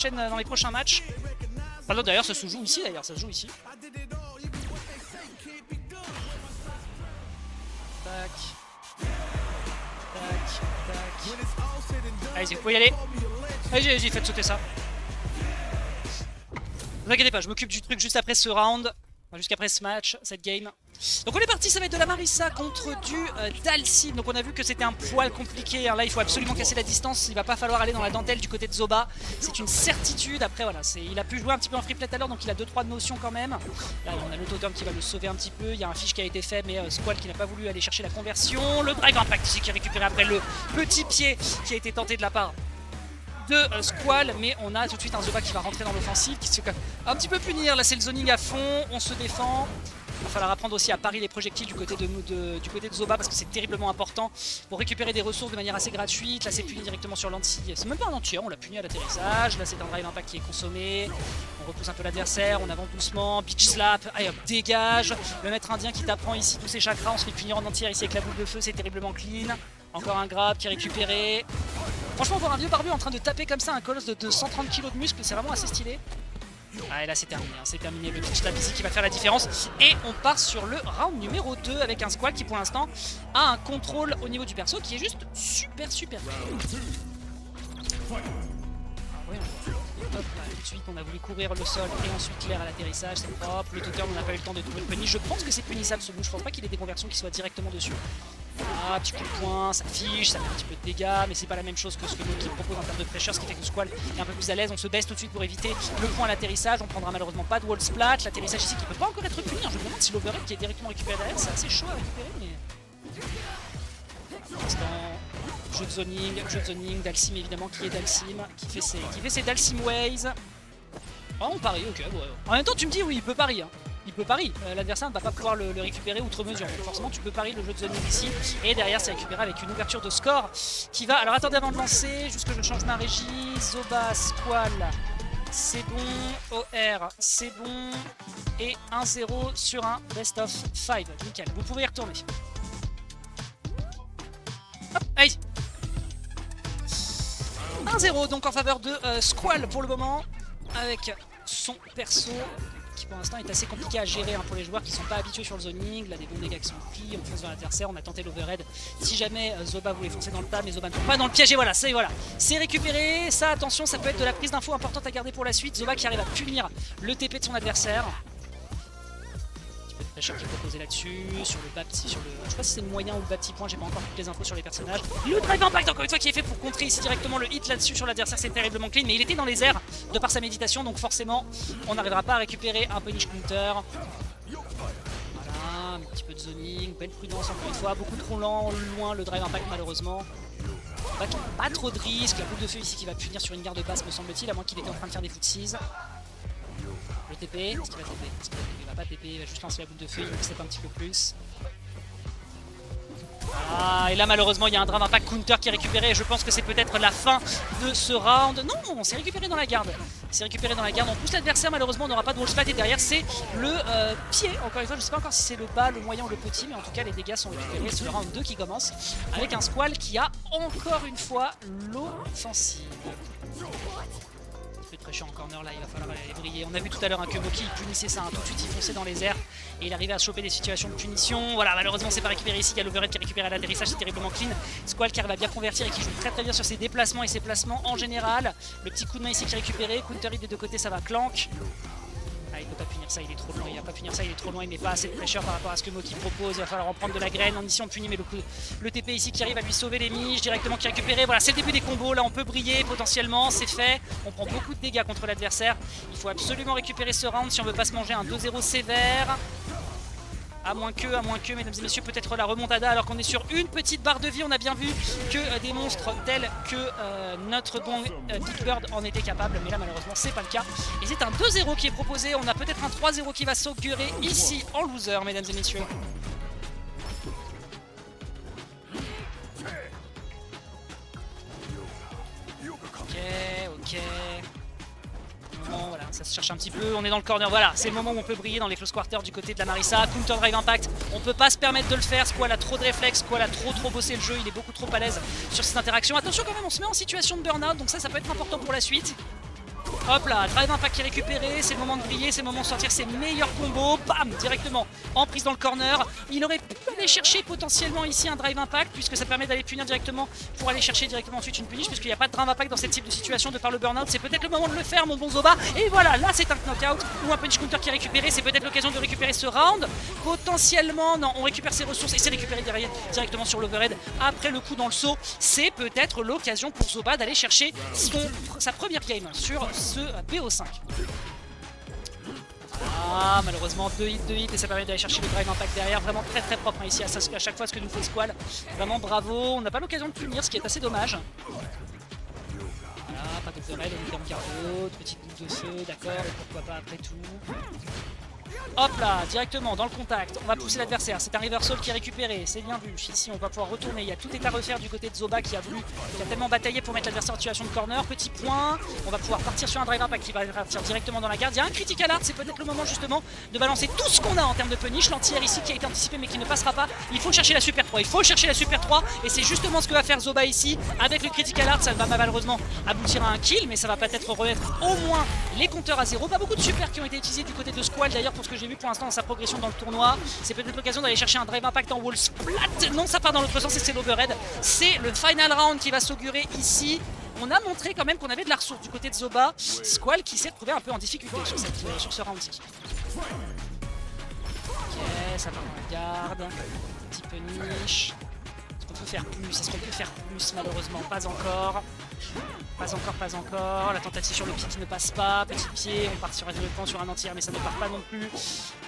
dans les prochains matchs. Pardon, d'ailleurs, ça se joue ici, ça se joue ici. Tac. Tac, tac. Allez-y, vous pouvez y aller. Allez-y, allez-y, faites sauter ça. Ne vous inquiétez pas, je m'occupe du truc juste après ce round. Jusqu'après ce match, cette game. Donc on est parti, ça va être de la Marisa contre du Dhalsim. Donc on a vu que c'était un poil compliqué, hein. Là il faut absolument casser la distance. Il va pas falloir aller dans la dentelle du côté de Zoba. C'est une certitude. Après voilà, il a pu jouer un petit peu en free play tout à l'heure, donc il a 2-3 notions quand même. Là on a l'autoturn qui va le sauver un petit peu. Il y a un fiche qui a été fait, mais Squall qui n'a pas voulu aller chercher la conversion. Le drive impact ici qui est récupéré après le petit pied qui a été tenté de la part de Squall, mais on a tout de suite un Zoba qui va rentrer dans l'offensive, qui se fait un petit peu punir. Là c'est le zoning à fond, on se défend. Il va falloir apprendre aussi à parier les projectiles du côté de Zoba, parce que c'est terriblement important pour récupérer des ressources de manière assez gratuite. Là c'est puni directement sur l'anti, c'est même pas un anti, on l'a puni à l'atterrissage. Là c'est un drive impact qui est consommé. On repousse un peu l'adversaire, on avance doucement, beach slap, allez hop, dégage. Le maître indien qui t'apprend ici tous ses chakras, on se fait punir en entière ici avec la boule de feu, c'est terriblement clean. Encore un grab qui est récupéré. Franchement, voir un vieux barbu en train de taper comme ça un colosse de 130 kg de muscle, c'est vraiment assez stylé. Ah et là c'est terminé, hein, c'est terminé, le pitch lap ici qui va faire la différence. Et on part sur le round numéro 2 avec un Squall qui pour l'instant a un contrôle au niveau du perso qui est juste super Hop, là, tout de suite on a voulu courir le sol et ensuite l'air à l'atterrissage, c'est propre. Le totem on n'a pas eu le temps de trouver le punish. Je pense que c'est punissable ce move, je pense pas qu'il ait des conversions qui soient directement dessus. Ah, petit coup de poing, ça fiche, ça fait un petit peu de dégâts, mais c'est pas la même chose que ce que Moki propose en termes de pressure, ce qui fait que Squall est un peu plus à l'aise. On se baisse tout de suite pour éviter le point à l'atterrissage. On prendra malheureusement pas de wall splat. L'atterrissage ici qui peut pas encore être puni. Je me demande si l'overhead qui est directement récupéré derrière, c'est assez chaud à récupérer, mais. Pour l'instant, jeu de zoning, Dhalsim évidemment qui est Dhalsim, qui fait ses Dhalsim ways. Oh, on parie, ok, ouais. En même temps, tu me dis, oui, il peut parier. Hein. Il peut parier. L'adversaire ne va pas pouvoir le récupérer outre mesure. Donc forcément, tu peux parier le jeu de zoning ici. Et derrière, c'est récupéré avec une ouverture de score qui va. Alors attendez avant de lancer, juste que je change ma régie. Zoba, Squall, c'est bon. OR, c'est bon. Et 1-0 sur un best of 5. Nickel. Vous pouvez y retourner. Hop, allez. 1-0 donc en faveur de Squall pour le moment. Avec son perso qui pour l'instant est assez compliqué à gérer hein, pour les joueurs qui sont pas habitués sur le zoning. Là des bons dégâts qui sont pris, on fonce vers l'adversaire, on a tenté l'overhead si jamais Zoba voulait foncer dans le tas, mais Zoba ne tombe pas dans le piège et voilà, c'est récupéré. Ça attention, ça peut être de la prise d'infos importante à garder pour la suite. Zoba qui arrive à punir le TP de son adversaire. Pressure qui est proposé là-dessus, sur le bas petit, je sais pas si c'est le moyen ou le bas petit point, j'ai pas encore toutes les infos sur les personnages. Le drive impact encore une fois qui est fait pour contrer ici directement le hit là-dessus sur l'adversaire, c'est terriblement clean, mais il était dans les airs de par sa méditation, donc forcément on n'arrivera pas à récupérer un punish counter. Voilà, un petit peu de zoning, belle prudence encore une fois, beaucoup trop loin le drive impact malheureusement. Pas trop de risque, la boule de feu ici qui va punir sur une garde basse me semble-t-il, à moins qu'il était en train de faire des footsies. Le TP, est-ce qu'il va TP? Il va pas TP, il va juste lancer la boule de feu, il step un petit peu plus. Ah, et là malheureusement il y a un drive impact counter qui est récupéré et je pense que c'est peut-être la fin de ce round. Non, c'est récupéré dans la garde. C'est récupéré dans la garde, on pousse l'adversaire, malheureusement on n'aura pas de wall splat et derrière c'est le pied. Encore une fois, je sais pas encore si c'est le bas, le moyen ou le petit, mais en tout cas les dégâts sont récupérés. C'est le round 2 qui commence avec un Squall qui a encore une fois l'offensive. De pressure en corner là, il va falloir aller briller. On a vu tout à l'heure un Kemoki, il punissait ça, hein, tout de suite il fonçait dans les airs et il arrivait à choper des situations de punition. Voilà, malheureusement c'est pas récupéré ici, il y a l'overhead qui est récupéré à l'atterrissage, c'est terriblement clean. Squall qui arrive à bien convertir et qui joue très bien sur ses déplacements et ses placements en général. Le petit coup de main ici qui est récupéré, counter hit des deux côtés, ça va clank. Ah, il ne peut pas punir ça, il est trop loin, il va pas punir ça, il est trop loin, il met pas assez de pressure par rapport à ce que Moki propose, il va falloir en prendre de la graine. En ici on punit, mais le TP ici qui arrive à lui sauver les miches, directement qui est récupéré. Voilà, c'est le début des combos, là on peut briller potentiellement, c'est fait. On prend beaucoup de dégâts contre l'adversaire, il faut absolument récupérer ce round si on veut pas se manger un 2-0 sévère. À moins que, mesdames et messieurs, peut-être la remontada alors qu'on est sur une petite barre de vie. On a bien vu que des monstres tels que notre bon Big Bird en étaient capables, mais là malheureusement c'est pas le cas. Et c'est un 2-0 qui est proposé, on a peut-être un 3-0 qui va s'augurer ici en loser, mesdames et messieurs. Ok. Voilà, ça se cherche un petit peu, on est dans le corner, voilà, c'est le moment où on peut briller dans les close quarters du côté de la Marisa. Counter drive impact, on peut pas se permettre de le faire, Squall a trop de réflexes, Squall a trop bossé le jeu, il est beaucoup trop à l'aise sur cette interaction. Attention quand même, on se met en situation de burn-out, donc ça peut être important pour la suite. Hop là, drive impact qui est récupéré, c'est le moment de briller, c'est le moment de sortir ses meilleurs combos. Bam, directement en prise dans le corner. Il aurait pu aller chercher potentiellement ici un drive impact puisque ça permet d'aller punir directement pour aller chercher directement ensuite une punish puisqu'il n'y a pas de drive impact dans ce type de situation de par le burn-out. C'est peut-être le moment de le faire mon bon Zoba. Et voilà, là c'est un knockout ou un punish counter qui est récupéré. C'est peut-être l'occasion de récupérer ce round. Potentiellement, non, on récupère ses ressources et c'est récupéré derrière directement sur l'overhead après le coup dans le saut. C'est peut-être l'occasion pour Zoba d'aller chercher sa première game sur ce BO5. Ah, malheureusement 2 hits et ça permet d'aller chercher le drive impact derrière. Vraiment très très propre hein, ici à chaque fois ce que nous fait Squall. Vraiment bravo, on n'a pas l'occasion de punir ce qui est assez dommage. Voilà, pas d'overhead, on est en garde haute, petite boule de feu, d'accord, et pourquoi pas après tout. Hop là, directement dans le contact, on va pousser l'adversaire, c'est un reversal qui est récupéré, c'est bien vu. Ici on va pouvoir retourner, il y a tout est à refaire du côté de Zoba qui a tellement bataillé pour mettre l'adversaire en situation de corner. Petit point, on va pouvoir partir sur un drive impact qui va partir directement dans la garde. Il y a un critical art, c'est peut-être le moment justement de balancer tout ce qu'on a en termes de punish. L'anti-air ici qui a été anticipé mais qui ne passera pas. Il faut chercher la super 3, il faut chercher la super 3 et c'est justement ce que va faire Zoba ici. Avec le critical art, ça va malheureusement aboutir à un kill mais ça va peut-être remettre au moins les compteurs à zéro. Pas beaucoup de super qui ont été utilisés du côté de Squall d'ailleurs pour ce que j'ai vu pour l'instant dans sa progression dans le tournoi. C'est peut-être l'occasion d'aller chercher un drive impact en wall splat. Non, ça part dans l'autre sens et c'est l'overhead. C'est le final round qui va s'augurer ici. On a montré quand même qu'on avait de la ressource du côté de Zoba. Squall qui s'est retrouvé un peu en difficulté sur ce round-ci. Ok, ça part dans la garde. Petit punish. Est-ce qu'on peut faire plus? Est-ce qu'on peut faire plus? Malheureusement, pas encore. Pas encore. La tentative sur le pied qui ne passe pas. Petit pied, on part sur un anti-air mais ça ne part pas non plus.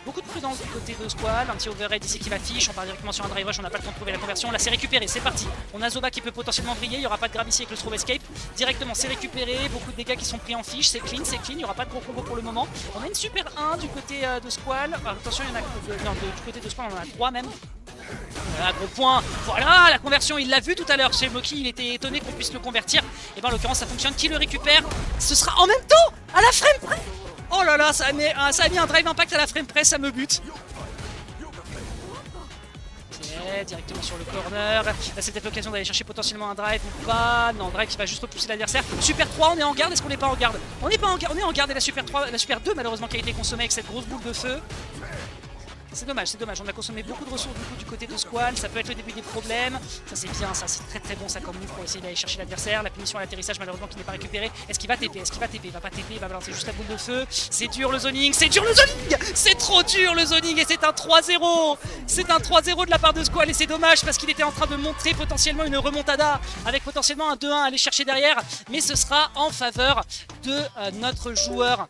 Beaucoup de prudence du côté de Squall. Un petit overhead ici qui va fiche. On part directement sur un drive rush. On n'a pas le temps de trouver la conversion. Là, c'est récupéré. C'est parti. On a Zoba qui peut potentiellement briller. Il n'y aura pas de grab ici avec le throw escape. Directement, c'est récupéré. Beaucoup de dégâts qui sont pris en fiche. C'est clean, c'est clean. Il n'y aura pas de gros combo pour le moment. On a une super 1 du côté de Squall. Attention, il y en a non, du côté de Squall, on en a 3 même. Voilà, gros point. Voilà, la conversion, il l'a vu tout à l'heure chez Moki, il était étonné qu'on puisse le convertir. Et bien en l'occurrence, ça fonctionne. Qui le récupère? Ce sera en même temps à la frame près. Oh là là, ça a mis un drive impact à la frame près, ça me bute. Ok, directement sur le corner. Là, c'est peut-être l'occasion d'aller chercher potentiellement un drive ou pas. Non, drive qui va juste repousser l'adversaire. Super 3, on est en garde. Est-ce qu'on n'est pas en garde? On n'est pas en garde, on est en garde. Et la Super 3, la Super 2 malheureusement qui a été consommée avec cette grosse boule de feu. C'est dommage, on a consommé beaucoup de ressources du coup du côté de Squall, ça peut être le début des problèmes. Ça c'est bien, ça c'est très très bon ça comme move pour essayer d'aller chercher l'adversaire. La punition à l'atterrissage malheureusement qui n'est pas récupérée. Est-ce qu'il va TP? Est-ce qu'il va TP? Il va pas TP, il va balancer juste la boule de feu. C'est dur le zoning, c'est dur le zoning. C'est trop dur le zoning et c'est un 3-0. C'est un 3-0 de la part de Squall et c'est dommage parce qu'il était en train de montrer potentiellement une remontada avec potentiellement un 2-1 à aller chercher derrière. Mais ce sera en faveur de notre joueur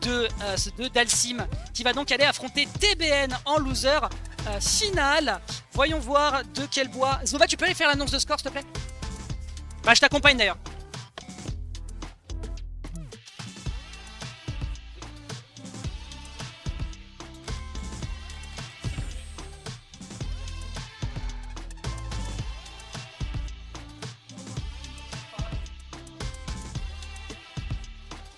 de Dalsim qui va donc aller affronter TBN en loser finale. Voyons voir de quel bois. Zoba, tu peux aller faire l'annonce de score s'il te plaît? Bah je t'accompagne d'ailleurs.